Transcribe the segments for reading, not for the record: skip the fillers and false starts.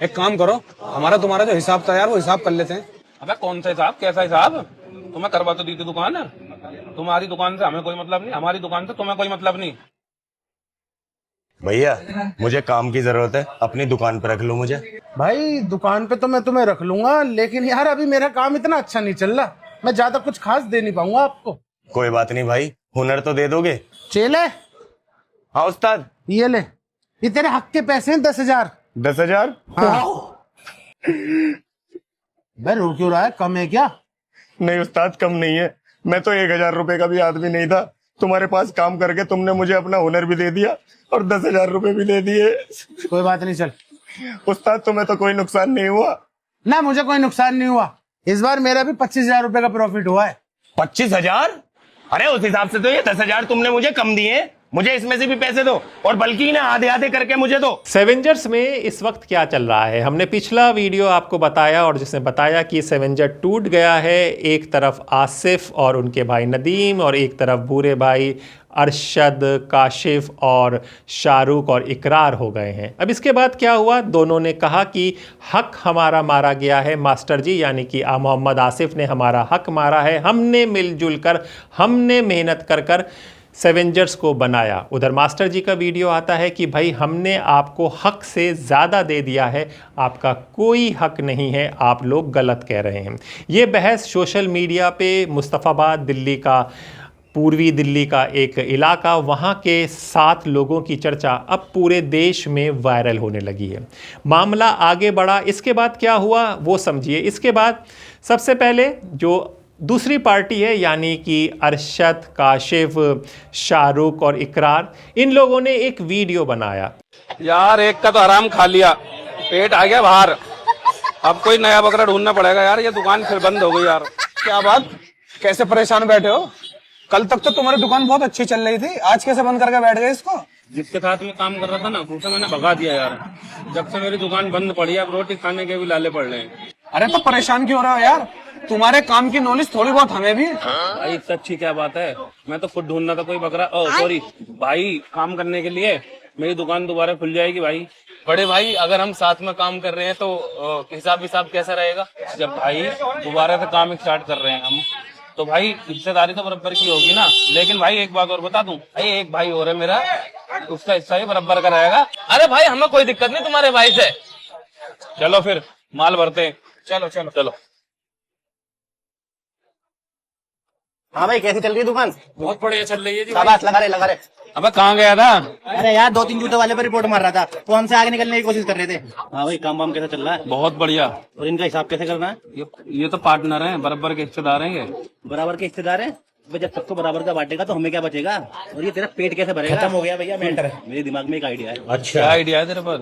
एक काम करो, हमारा तुम्हारा जो हिसाब था यार वो हिसाब कर लेते हैं। अबे कौन सा हिसाब, कैसा हिसाब? तुम्हें करवा तो दी थी दुकान। तुम्हारी दुकान से हमें कोई मतलब नहीं, हमारी दुकान से तुम्हें कोई मतलब नहीं। भैया मुझे काम की जरूरत है, अपनी दुकान पर रख लो मुझे। भाई दुकान पे तो मैं तुम्हें रख लूंगा, लेकिन यार अभी मेरा काम इतना अच्छा नहीं चल रहा, मैं ज्यादा कुछ खास दे नहीं पाऊंगा आपको। कोई बात नहीं भाई, हुनर तो दे दोगे। चेले हाँ उस्ताद। ये ले, ये तेरे हक के पैसे हैं 10,000। 10,000? हाँ। भाई रो क्यों रहा है, कम है क्या? नहीं उस्ताद कम नहीं है, मैं तो 1,000 रुपए का भी आदमी नहीं था। तुम्हारे पास काम करके तुमने मुझे अपना हुनर भी दे दिया और 10,000 रुपए भी दे दिए। कोई बात नहीं, चल। उस्ताद तुम्हें तो कोई नुकसान नहीं हुआ ना? मुझे कोई नुकसान नहीं हुआ, इस बार मेरा भी 25,000 रुपए का प्रॉफिट हुआ है। 25,000? अरे उस हिसाब से तो ये 10,000 तुमने मुझे कम दिए, मुझे इसमें से भी पैसे दो और बल्कि ना आधे आधे करके मुझे दो। सेवेंजर्स में इस वक्त क्या चल रहा है, हमने पिछला वीडियो आपको बताया और जिसने बताया कि सेवेंजर टूट गया है। एक तरफ आसिफ और उनके भाई नदीम और एक तरफ बूरे भाई अरशद, काशिफ और शाहरुख और इकरार हो गए हैं। अब इसके बाद क्या हुआ, दोनों ने कहा कि हक हमारा मारा गया है मास्टर जी, यानी कि मोहम्मद आसिफ ने हमारा हक मारा है, हमने मिलजुल कर, हमने मेहनत कर कर सेवेंजर्स को बनाया। उधर मास्टर जी का वीडियो आता है कि भाई हमने आपको हक से ज़्यादा दे दिया है, आपका कोई हक नहीं है, आप लोग गलत कह रहे हैं। ये बहस सोशल मीडिया पे मुस्तफ़ाबाद दिल्ली का, पूर्वी दिल्ली का एक इलाका, वहाँ के 7 लोगों की चर्चा अब पूरे देश में वायरल होने लगी है। मामला आगे बढ़ा, इसके बाद क्या हुआ वो समझिए। इसके बाद सबसे पहले जो दूसरी पार्टी है यानी कि अरशद, काशिफ, शाहरुख और इकरार, इन लोगों ने एक वीडियो बनाया। यार एक का तो आराम खा लिया, पेट आ गया बाहर, अब कोई नया बकरा ढूंढना पड़ेगा यार, ये दुकान फिर बंद हो गई यार। क्या बात, कैसे परेशान बैठे हो? कल तक तो तुम्हारी दुकान बहुत अच्छी चल रही थी, आज कैसे बंद करके बैठ गए इसको? जिसके साथ में काम कर रहा था ना उसे मैंने भगा दिया यार। जब से मेरी दुकान बंद पड़ी है, अब रोटी खाने के भी लाले पड़ रहे हैं। अरे तो परेशान क्यों हो रहे हो यार, तुम्हारे काम की नॉलेज थोड़ी बहुत हमें भी। भाई इससे अच्छी क्या बात है, मैं तो खुद ढूंढना था कोई बकरा, सॉरी भाई, काम करने के लिए। मेरी दुकान दोबारा खुल जाएगी भाई। बड़े भाई अगर हम साथ में काम कर रहे हैं तो हिसाब कैसा रहेगा? जब भाई दोबारा से काम स्टार्ट कर रहे हैं हम, तो भाई हिस्सेदारी तो बराबर की होगी ना। लेकिन भाई एक बात और बता दूं, भाई एक भाई और है मेरा, उसका हिस्सा भी बराबर का रहेगा। अरे भाई हमें कोई दिक्कत नहीं तुम्हारे भाई से। चलो फिर माल भरते हैं। चलो चलो चलो। हाँ भाई कैसी चल रही है दुकान? बहुत बढ़िया चल रही है जी। शाबाश, लगा रहे लगा रहे। अबे कहाँ गया था? अरे यार 2-3 जूते वाले पर रिपोर्ट मार रहा था, तो हमसे आगे निकलने की कोशिश कर रहे थे। हाँ भाई काम वाम कैसा चल रहा है? बहुत बढ़िया। और इनका हिसाब कैसे करना है? ये तो पार्टनर हैं, बराबर के हिस्सेदार हैं ये। बराबर के हिस्सेदार है? भाई जब सबको बराबर का बांटेगा तो हमें क्या बचेगा? और ये तेरा पेट कैसे भरेगा? खत्म हो गया भैया मैटर। मेरे दिमाग में एक आइडिया है। अच्छा क्या आइडिया है तेरे पास?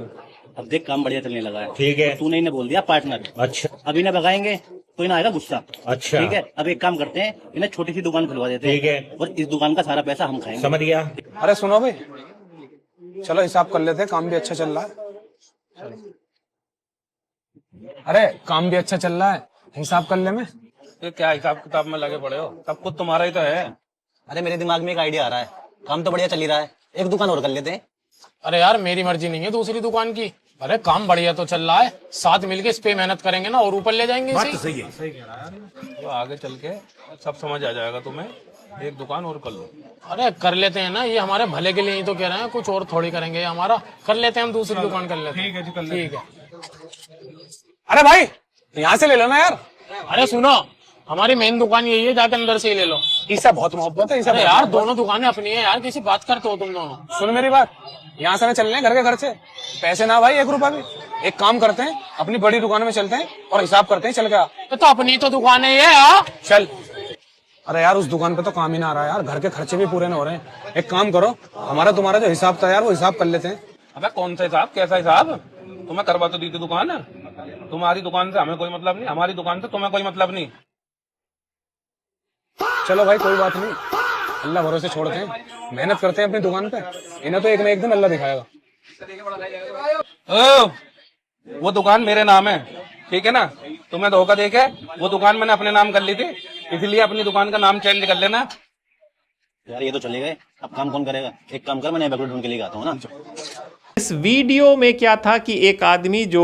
अब देख काम बढ़िया चलने लगा है, ठीक है। तूने इन्हें बोल दिया पार्टनर। अच्छा अभी इन्हें भगाएंगे तो इन्हें आएगा गुस्सा। अच्छा ठीक है, अब एक काम करते हैं, इन्हें छोटी सी दुकान खुलवा देते हैं। ठीक है। और इस दुकान का सारा पैसा हम खाएंगे। समझ गया। अरे सुनो भाई, चलो हिसाब कर लेते हैं, काम भी अच्छा चल रहा है। अरे काम भी अच्छा चल रहा है, हिसाब कर ले में। ये क्या हिसाब किताब में लगे पड़े हो? सब कुछ तुम्हारा ही तो है। अरे मेरे दिमाग में एक आइडिया आ रहा है, काम तो बढ़िया चल ही रहा है, एक दुकान और कर लेते हैं। अरे यार मेरी मर्जी नहीं है दूसरी दुकान की। अरे काम बढ़िया तो चल रहा है, साथ मिलके इस पे मेहनत करेंगे ना और ऊपर ले जाएंगे। बात तो सही है। तो आगे चल के सब समझ आ जाएगा तुम्हें, एक दुकान और कर लो। अरे कर लेते हैं ना, ये हमारे भले के लिए ही तो कह रहे हैं, कुछ और थोड़ी करेंगे ये हमारा। कर लेते हैं हम दूसरी दुकान कर लेते हैं। ठीक है जी, कर लेते हैं। ठीक है। अरे भाई यहाँ से ले लो ना यार। अरे सुनो, हमारी मेन दुकान यही है, जाके अंदर से ही ले लो। ईसा बहुत मोहब्बत है, ईसा अरे यार दोनों दुकानें अपनी है यार, किसी बात करते हो तुम दोनों। सुन मेरी बात, यहाँ से ना चलने घर के खर्चे, पैसे ना भाई 1 रुपया भी। एक काम करते हैं, अपनी बड़ी दुकान में चलते हैं और हिसाब करते हैं, चल गया तो अपनी तो दुकान है ये यार। चल। अरे यार उस दुकान पे तो काम ही ना आ रहा है यार, घर के खर्चे भी पूरे ना हो रहे हैं। एक काम करो, हमारा तुम्हारा जो हिसाब था यार वो हिसाब कर लेते हैं। अबे कौन सा हिसाब, कैसा हिसाब? तुम्हें करवा तो दी थी दुकान। तुम्हारी दुकान से हमें कोई मतलब नहीं, हमारी दुकान से तुम्हें कोई मतलब नहीं। चलो भाई कोई बात नहीं, अल्लाह भरोसे छोड़ते हैं, मेहनत करते हैं अपनी दुकान पे, इन्हें तो एक ना एक दिन अल्लाह दिखाएगा। वो दुकान मेरे नाम है, ठीक है ना? तुम्हें धोखा देके वो दुकान मैंने अपने नाम कर ली थी, इसलिए अपनी दुकान का नाम चेंज कर लेना। यार ये तो चले गए, अब काम कौन करेगा? एक काम कर, मैं नया बकरा ढूंढ के लेके आता हूँ ना। इस वीडियो में क्या था कि एक आदमी जो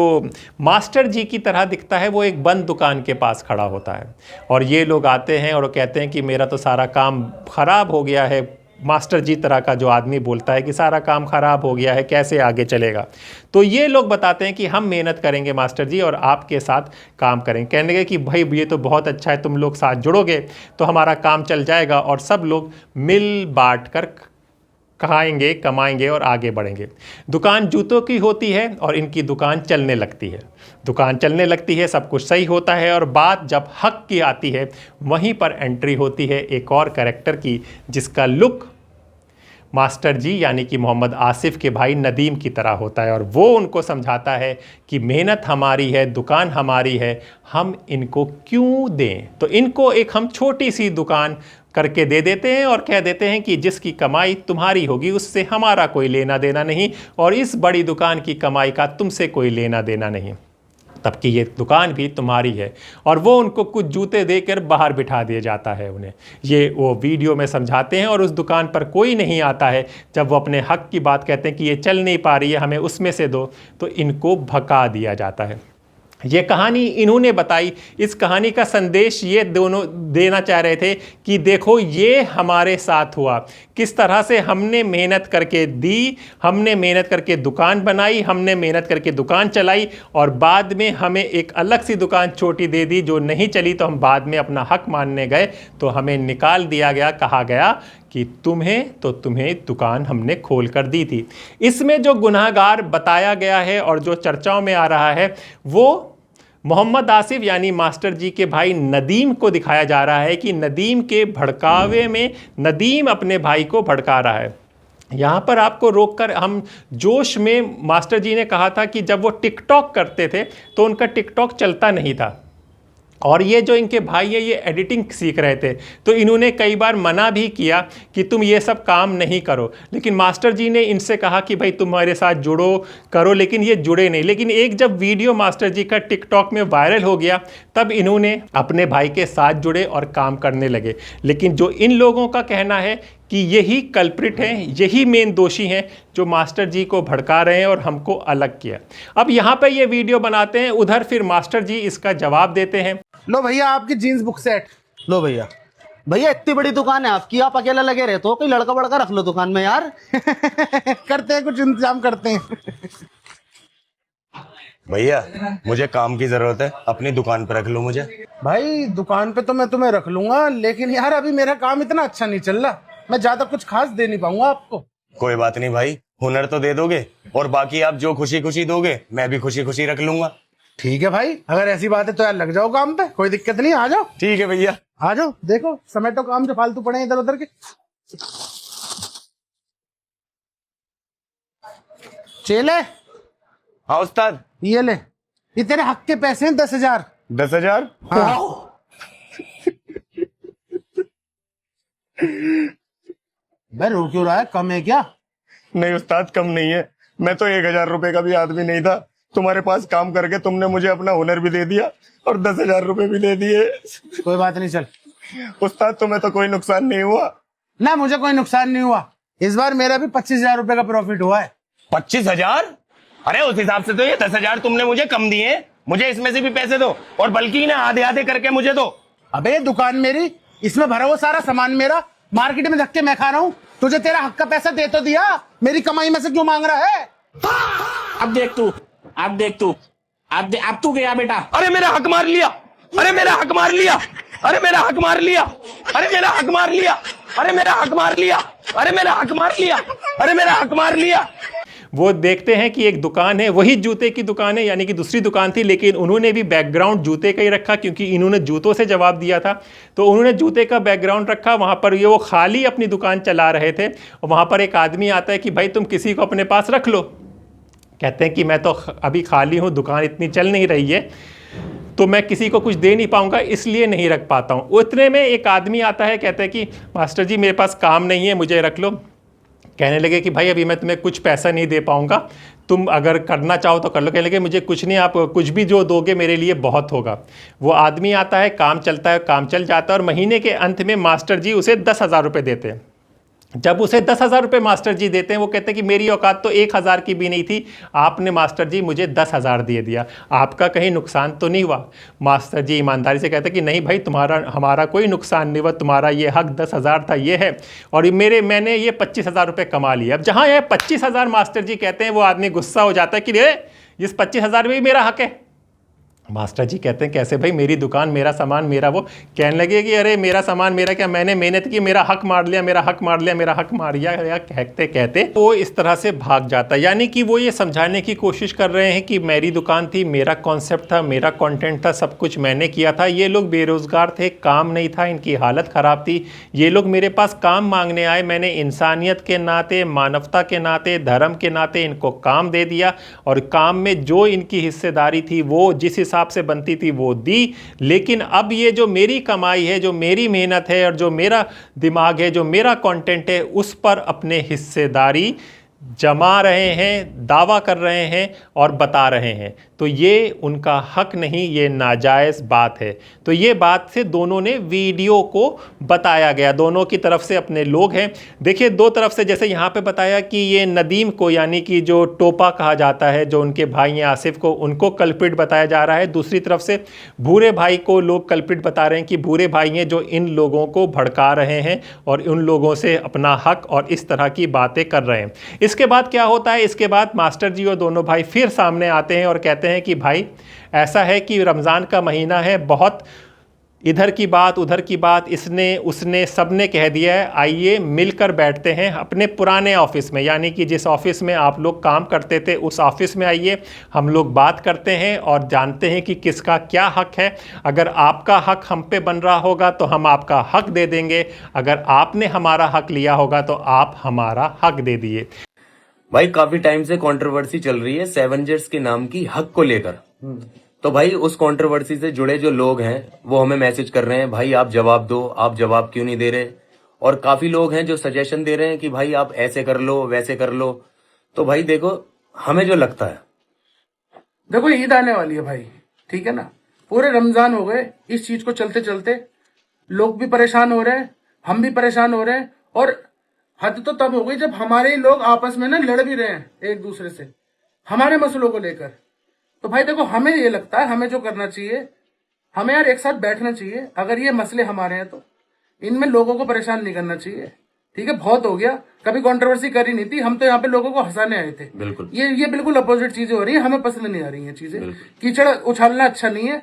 मास्टर जी की तरह दिखता है वो एक बंद दुकान के पास खड़ा होता है और ये लोग आते हैं और कहते हैं कि मेरा तो सारा काम ख़राब हो गया है। मास्टर जी तरह का जो आदमी बोलता है कि सारा काम ख़राब हो गया है, कैसे आगे चलेगा। तो ये लोग बताते हैं कि हम मेहनत करेंगे मास्टर जी और आपके साथ काम करेंगे। कहने लगे कि भाई ये तो बहुत अच्छा है, तुम लोग साथ जुड़ोगे तो हमारा काम चल जाएगा और सब लोग मिल बांट कर खाएंगे, कमाएंगे और आगे बढ़ेंगे। दुकान जूतों की होती है और इनकी दुकान चलने लगती है। दुकान चलने लगती है, सब कुछ सही होता है और बात जब हक की आती है वहीं पर एंट्री होती है एक और कैरेक्टर की, जिसका लुक मास्टर जी यानी कि मोहम्मद आसिफ के भाई नदीम की तरह होता है और वो उनको समझाता है कि मेहनत हमारी है, दुकान हमारी है, हम इनको क्यों दें। तो इनको एक हम छोटी सी दुकान करके दे देते हैं और कह देते हैं कि जिसकी कमाई तुम्हारी होगी उससे हमारा कोई लेना देना नहीं और इस बड़ी दुकान की कमाई का तुमसे कोई लेना देना नहीं, तब कि ये दुकान भी तुम्हारी है। और वो उनको कुछ जूते देकर बाहर बिठा दिया जाता है उन्हें। ये वो वीडियो में समझाते हैं और उस दुकान पर कोई नहीं आता है। जब वो अपने हक की बात कहते हैं कि ये चल नहीं पा रही है, हमें उसमें से दो, तो इनको भगा दिया जाता है। ये कहानी इन्होंने बताई। इस कहानी का संदेश ये दोनों देना चाह रहे थे कि देखो ये हमारे साथ हुआ, किस तरह से हमने मेहनत करके दी, हमने मेहनत करके दुकान बनाई, हमने मेहनत करके दुकान चलाई और बाद में हमें एक अलग सी दुकान छोटी दे दी जो नहीं चली, तो हम बाद में अपना हक मानने गए तो हमें निकाल दिया गया, कहा गया कि तुम्हें दुकान हमने खोल कर दी थी। इसमें जो गुनहगार बताया गया है और जो चर्चाओं में आ रहा है वो मोहम्मद आसिफ यानी मास्टर जी के भाई नदीम को दिखाया जा रहा है कि नदीम के भड़कावे में नदीम अपने भाई को भड़का रहा है। यहाँ पर आपको रोककर हम जोश में, मास्टर जी ने कहा था कि जब वो टिकटॉक करते थे तो उनका टिकटॉक चलता नहीं था और ये जो इनके भाई है ये एडिटिंग सीख रहे थे, तो इन्होंने कई बार मना भी किया कि तुम ये सब काम नहीं करो, लेकिन मास्टर जी ने इनसे कहा कि भाई तुम हमारे साथ जुड़ो, करो, लेकिन ये जुड़े नहीं। लेकिन एक जब वीडियो मास्टर जी का टिकटॉक में वायरल हो गया तब इन्होंने अपने भाई के साथ जुड़े और काम करने लगे। लेकिन जो इन लोगों का कहना है कि यही कल्प्रिट हैं, यही मेन दोषी हैं जो मास्टर जी को भड़का रहे हैं और हमको अलग किया। अब यहाँ पे ये वीडियो बनाते हैं, उधर फिर मास्टर जी इसका जवाब देते हैं। लो भैया आपकी जीन्स बुक सेट। लो भैया, भैया इतनी बड़ी दुकान है आपकी, आप अकेला लगे रहते हो, कोई लड़का बड़का रख लो दुकान में यार। करते हैं, कुछ इंतजाम करते हैं। भैया मुझे काम की जरूरत है, अपनी दुकान पर रख लो मुझे। भाई दुकान पे तो मैं तुम्हें रख लूंगा, लेकिन यार अभी मेरा काम इतना अच्छा नहीं चल रहा, मैं ज्यादा कुछ खास दे नहीं पाऊंगा आपको। कोई बात नहीं भाई, हुनर तो दे दोगे और बाकी आप जो खुशी खुशी दोगे मैं भी खुशी खुशी रख लूंगा। ठीक है भाई, अगर ऐसी बात है तो यार लग जाओ काम पे, कोई दिक्कत नहीं, आ जाओ। ठीक है भैया, आ जाओ, देखो समेटो काम जो फालतू पड़े हैं इधर उधर के। चले। हाँ उस्ताद। ये ले, ये तेरे हक के पैसे हैं, 10,000। 10,000? हाँ। भाई रो क्यों रहा है, कम है क्या? नहीं उस्ताद कम नहीं है, मैं तो 1,000 रुपए का भी आदमी नहीं था। तुम्हारे पास काम करके तुमने मुझे अपना हुनर भी दे दिया और 10,000 रुपए भी दे दिए। कोई बात नहीं, चल। उस्ताद तुम्हें तो कोई नुकसान नहीं हुआ? ना मुझे कोई नुकसान नहीं हुआ, इस बार मेरा भी 25,000 रुपए का प्रॉफिट हुआ है। 25,000? अरे उस हिसाब से तो ये 10,000 तुमने मुझे कम दिए, मुझे इसमें से भी पैसे दो और बल्कि ना आधे आधे करके मुझे दो। अबे दुकान मेरी, इसमें भरा वो सारा सामान मेरा, मार्केट में धक्के मैं खा रहा हूँ, तुझे तेरा हक का पैसा दे तो दिया, मेरी कमाई में से क्यों मांग रहा है? अब देख तू, अब तू गया बेटा। अरे मेरा हक मार लिया, अरे मेरा हक मार लिया, अरे मेरा हक मार लिया, अरे मेरा हक मार लिया, अरे मेरा हक मार लिया, अरे मेरा हक मार लिया, अरे मेरा हक मार लिया। वो देखते हैं कि एक दुकान है, वही जूते की दुकान है, यानी कि दूसरी दुकान थी, लेकिन उन्होंने भी बैकग्राउंड जूते का ही रखा क्योंकि इन्होंने जूतों से जवाब दिया था, तो उन्होंने जूते का बैकग्राउंड रखा। वहाँ पर ये वो खाली अपनी दुकान चला रहे थे और वहाँ पर एक आदमी आता है कि भाई तुम किसी को अपने पास रख लो। कहते हैं कि मैं तो अभी खाली हूँ, दुकान इतनी चल नहीं रही है, तो मैं किसी को कुछ दे नहीं पाऊंगा, इसलिए नहीं रख पाता हूँ। उतने में एक आदमी आता है, कहता है कि मास्टर जी मेरे पास काम नहीं है, मुझे रख लो। कहने लगे कि भाई अभी मैं तुम्हें कुछ पैसा नहीं दे पाऊंगा, तुम अगर करना चाहो तो कर लो। कहने लगे मुझे कुछ नहीं, आप कुछ भी जो दोगे मेरे लिए बहुत होगा। वो आदमी आता है, काम चलता है, काम चल जाता है और महीने के अंत में मास्टर जी उसे 10,000 रुपये देते हैं। जब उसे 10,000 रुपये मास्टर जी देते हैं वो कहते हैं कि मेरी औकात तो 1,000 की भी नहीं थी, आपने मास्टर जी मुझे 10,000 दे दिया, आपका कहीं नुकसान तो नहीं हुआ? मास्टर जी ईमानदारी से कहते हैं कि नहीं भाई, तुम्हारा हमारा कोई नुकसान नहीं हुआ, तुम्हारा ये हक 10,000 था ये है, और मैंने ये 25,000 रुपये कमा लिए। अब जहाँ यह 25,000 मास्टर जी कहते हैं वो आदमी गुस्सा हो जाता है कि रे इस 25,000 में भी मेरा हक है। मास्टर जी कहते हैं कैसे भाई, मेरी दुकान मेरा सामान मेरा। वो कहने लगे कि अरे मेरा सामान मेरा क्या, मैंने मेहनत की, मेरा हक मार लिया, मेरा हक मार लिया, मेरा हक मार लिया, या कहते कहते वो इस तरह से भाग जाता है। यानी कि वो ये समझाने की कोशिश कर रहे हैं कि मेरी दुकान थी, मेरा कॉन्सेप्ट था, मेरा कंटेंट था, सब कुछ मैंने किया था। ये लोग बेरोजगार थे, काम नहीं था, इनकी हालत ख़राब थी, ये लोग मेरे पास काम मांगने आए, मैंने इंसानियत के नाते, मानवता के नाते, धर्म के नाते इनको काम दे दिया, और काम में जो इनकी हिस्सेदारी थी वो जिस हिसाब से बनती थी वो दी। लेकिन अब ये जो मेरी कमाई है, जो मेरी मेहनत है, और जो मेरा दिमाग है, जो मेरा कंटेंट है, उस पर अपने हिस्सेदारी जमा रहे हैं, दावा कर रहे हैं और बता रहे हैं। तो ये उनका हक नहीं, ये नाजायज़ बात है। तो ये बात से दोनों ने वीडियो को बताया गया, दोनों की तरफ से अपने लोग हैं। देखिए दो तरफ से, जैसे यहाँ पे बताया कि ये नदीम को, यानी कि जो टोपा कहा जाता है, जो उनके भाई हैं आसिफ को, उनको कल्प्रिट बताया जा रहा है। दूसरी तरफ से भूरे भाई को लोग कल्प्रिट बता रहे हैं कि भूरे भाई हैं जो इन लोगों को भड़का रहे हैं और उन लोगों से अपना हक और इस तरह की बातें कर रहे हैं। इसके बाद क्या होता है, इसके बाद मास्टर जी और दोनों भाई फिर सामने आते हैं और कहते हैं कि भाई ऐसा है कि रमज़ान का महीना है, बहुत इधर की बात उधर की बात इसने उसने सबने कह दिया है, आइए मिलकर बैठते हैं अपने पुराने ऑफिस में, यानी कि जिस ऑफिस में आप लोग काम करते थे उस ऑफिस में आइए, हम लोग बात करते हैं और जानते हैं कि किसका क्या हक है। अगर आपका हक हम पे बन रहा होगा तो हम आपका हक दे देंगे, अगर आपने हमारा हक लिया होगा तो आप हमारा हक दे दिए। भाई काफी टाइम से कंट्रोवर्सी चल रही है सेवेंजर्स के नाम की हक को लेकर। तो भाई उस कंट्रोवर्सी से जुड़े जो लोग हैं वो हमें मैसेज कर रहे हैं, भाई आप जवाब दो, आप जवाब क्यों नहीं दे रहे। और काफी लोग हैं जो सजेशन दे रहे हैं कि भाई आप ऐसे कर लो, वैसे कर लो। तो भाई देखो, हमें जो लगता है, देखो ईद आने वाली है भाई, ठीक है ना, पूरे रमजान हो गए इस चीज को चलते चलते, लोग भी परेशान हो रहे हैं, हम भी परेशान हो रहे हैं, और हद तो तब हो गई जब हमारे लोग आपस में ना लड़ भी रहे हैं एक दूसरे से हमारे मसलों को लेकर। तो भाई देखो, हमें ये लगता है हमें जो करना चाहिए, हमें यार एक साथ बैठना चाहिए। अगर ये मसले हमारे हैं तो इनमें लोगों को परेशान नहीं करना चाहिए, ठीक है। बहुत हो गया, कभी कंट्रोवर्सी करी नहीं थी, हम तो यहाँ पे लोगों को हंसाने आए थे। बिल्कुल ये बिल्कुल अपोजिट चीजें हो रही है, हमें पसंद नहीं आ रही है चीजें। कीचड़ उछालना अच्छा नहीं है,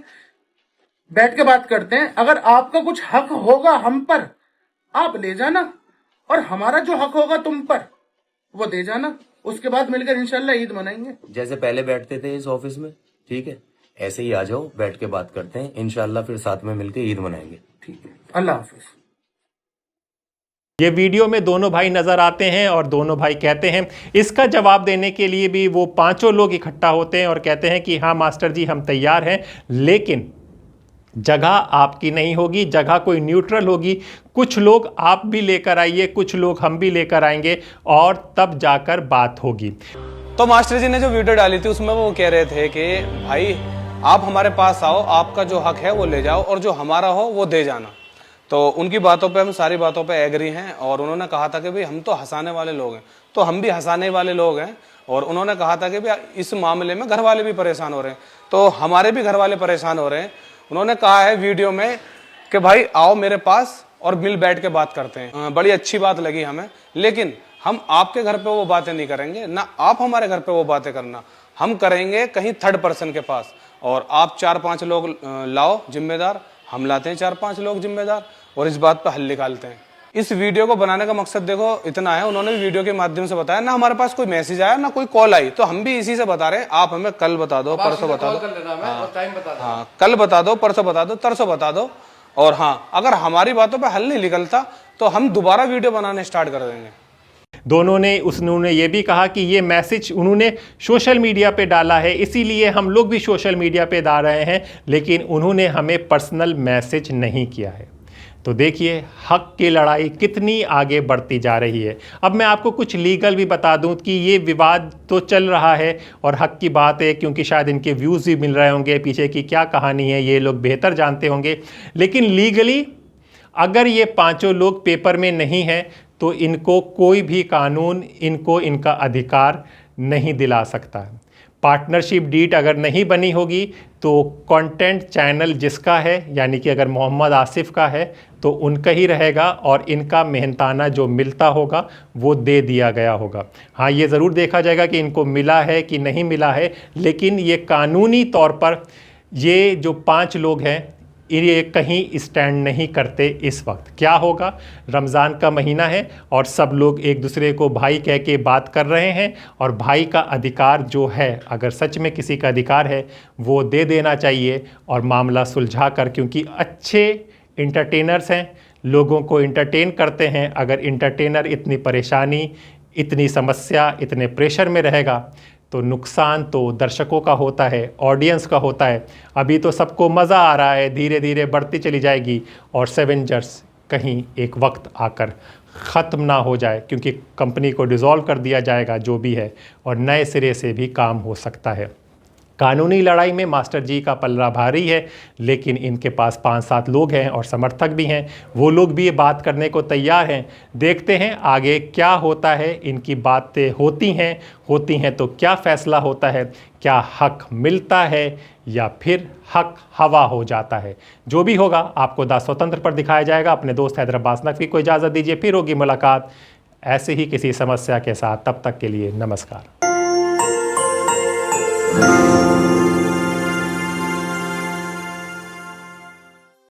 बैठ के बात करते हैं। अगर आपका कुछ हक होगा हम पर, आप ले जाना, और हमारा जो हक होगा तुम पर वो दे जाना। उसके बाद मिलकर इंशाल्लाह ईद मनाएंगे। जैसे पहले बैठते थे इस ऑफिस में, ठीक है, ऐसे ही आ जाओ, बैठ के बात करते हैं, इंशाल्लाह फिर साथ में मिलकर ईद मनाएंगे। ठीक है, अल्लाह हाफिज। ये वीडियो में दोनों भाई नजर आते हैं और दोनों भाई कहते हैं, इसका जवाब देने के लिए भी वो पांचों लोग इकट्ठा होते हैं और कहते हैं कि हाँ मास्टर जी हम तैयार हैं, लेकिन जगह आपकी नहीं होगी, जगह कोई न्यूट्रल होगी, कुछ लोग आप भी लेकर आइए, कुछ लोग हम भी लेकर आएंगे और तब जाकर बात होगी। तो मास्टर जी ने जो वीडियो डाली थी उसमें वो कह रहे थे कि भाई आप हमारे पास आओ, आपका जो हक है वो ले जाओ और जो हमारा हो वो दे जाना। तो उनकी बातों पे हम सारी बातों पे एग्री हैं और उन्होंने कहा था कि भाई हम तो हंसाने वाले लोग हैं, तो हम भी हंसाने वाले लोग हैं। और उन्होंने कहा था कि भाई इस मामले में घर वाले भी परेशान हो रहे हैं, तो हमारे भी घर वाले परेशान हो रहे हैं। उन्होंने कहा है वीडियो में कि भाई आओ मेरे पास और मिल बैठ के बात करते हैं। बड़ी अच्छी बात लगी हमें, लेकिन हम आपके घर पे वो बातें नहीं करेंगे, ना आप हमारे घर पे वो बातें करना, हम करेंगे कहीं थर्ड पर्सन के पास। और आप 4-5 लोग लाओ जिम्मेदार, हम लाते हैं 4-5 लोग जिम्मेदार और इस बात पर हल निकालते हैं। इस वीडियो को बनाने का मकसद देखो इतना है, उन्होंने भी वीडियो के माध्यम से बताया ना, हमारे पास कोई मैसेज आया ना कोई कॉल आई, तो हम भी इसी से बता रहे हैं। आप हमें कल बता दो, परसों बता दो, हाँ कल बता दो, परसों बता दो, तरसों बता दो। और हाँ, अगर हमारी बातों पर हल नहीं निकलता तो हम दोबारा वीडियो बनाने स्टार्ट कर देंगे। दोनों ने उन्होंने ये भी कहा कि ये मैसेज उन्होंने सोशल मीडिया पे डाला है, इसीलिए हम लोग भी सोशल मीडिया पे डाल रहे हैं, लेकिन उन्होंने हमें पर्सनल मैसेज नहीं किया है। तो देखिए हक की लड़ाई कितनी आगे बढ़ती जा रही है। अब मैं आपको कुछ लीगल भी बता दूं कि ये विवाद तो चल रहा है और हक की बात है, क्योंकि शायद इनके व्यूज़ भी मिल रहे होंगे, पीछे की क्या कहानी है ये लोग बेहतर जानते होंगे। लेकिन लीगली अगर ये पांचों लोग पेपर में नहीं हैं तो इनको कोई भी कानून इनको इनका अधिकार नहीं दिला सकता है। पार्टनरशिप डीड अगर नहीं बनी होगी तो कंटेंट चैनल जिसका है, यानी कि अगर मोहम्मद आसिफ का है तो उनका ही रहेगा और इनका मेहनताना जो मिलता होगा वो दे दिया गया होगा। हाँ, ये ज़रूर देखा जाएगा कि इनको मिला है कि नहीं मिला है, लेकिन ये कानूनी तौर पर ये जो 5 लोग हैं ये कहीं स्टैंड नहीं करते। इस वक्त क्या होगा, रमज़ान का महीना है और सब लोग एक दूसरे को भाई कह के बात कर रहे हैं, और भाई का अधिकार जो है, अगर सच में किसी का अधिकार है वो दे देना चाहिए और मामला सुलझा कर, क्योंकि अच्छे इंटरटेनर्स हैं, लोगों को इंटरटेन करते हैं। अगर इंटरटेनर इतनी परेशानी, इतनी समस्या, इतने प्रेशर में रहेगा तो नुकसान तो दर्शकों का होता है, ऑडियंस का होता है। अभी तो सबको मज़ा आ रहा है, धीरे धीरे बढ़ती चली जाएगी और सेवेंजर्स कहीं एक वक्त आकर ख़त्म ना हो जाए, क्योंकि कंपनी को डिसॉल्व कर दिया जाएगा जो भी है, और नए सिरे से भी काम हो सकता है। कानूनी लड़ाई में मास्टर जी का पल्ला भारी है, लेकिन इनके पास 5-7 लोग हैं और समर्थक भी हैं, वो लोग भी ये बात करने को तैयार हैं। देखते हैं आगे क्या होता है। इनकी बातें होती हैं तो क्या फ़ैसला होता है, क्या हक मिलता है या फिर हक हवा हो जाता है। जो भी होगा आपको द स्वतंत्र पर दिखाया जाएगा। अपने दोस्त हैदराबाद नकवी को इजाज़त दीजिए, फिर होगी मुलाकात ऐसे ही किसी समस्या के साथ। तब तक के लिए नमस्कार।